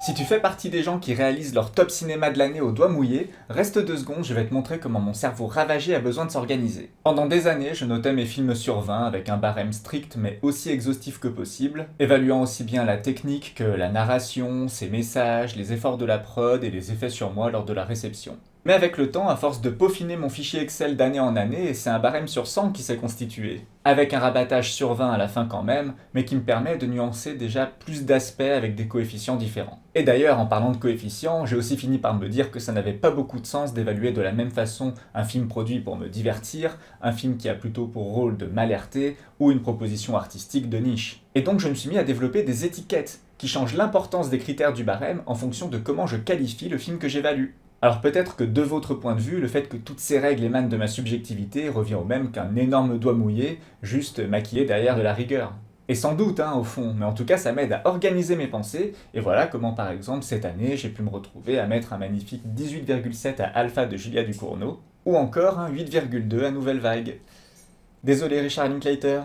Si tu fais partie des gens qui réalisent leur top cinéma de l'année au doigt mouillé, reste 2 secondes, je vais te montrer comment mon cerveau ravagé a besoin de s'organiser. Pendant des années, je notais mes films sur 20 avec un barème strict mais aussi exhaustif que possible, évaluant aussi bien la technique que la narration, ses messages, les efforts de la prod et les effets sur moi lors de la réception. Mais avec le temps, à force de peaufiner mon fichier Excel d'année en année, c'est un barème sur 100 qui s'est constitué. Avec un rabattage sur 20 à la fin quand même, mais qui me permet de nuancer déjà plus d'aspects avec des coefficients différents. Et d'ailleurs, en parlant de coefficients, j'ai aussi fini par me dire que ça n'avait pas beaucoup de sens d'évaluer de la même façon un film produit pour me divertir, un film qui a plutôt pour rôle de m'alerter, ou une proposition artistique de niche. Et donc je me suis mis à développer des étiquettes qui changent l'importance des critères du barème en fonction de comment je qualifie le film que j'évalue. Alors peut-être que de votre point de vue, le fait que toutes ces règles émanent de ma subjectivité revient au même qu'un énorme doigt mouillé, juste maquillé derrière de la rigueur. Et sans doute, au fond, mais en tout cas ça m'aide à organiser mes pensées, et voilà comment par exemple cette année j'ai pu me retrouver à mettre un magnifique 18,7 à Alpha de Julia Ducournau, ou encore un 8,2 à Nouvelle Vague. Désolé Richard Linklater.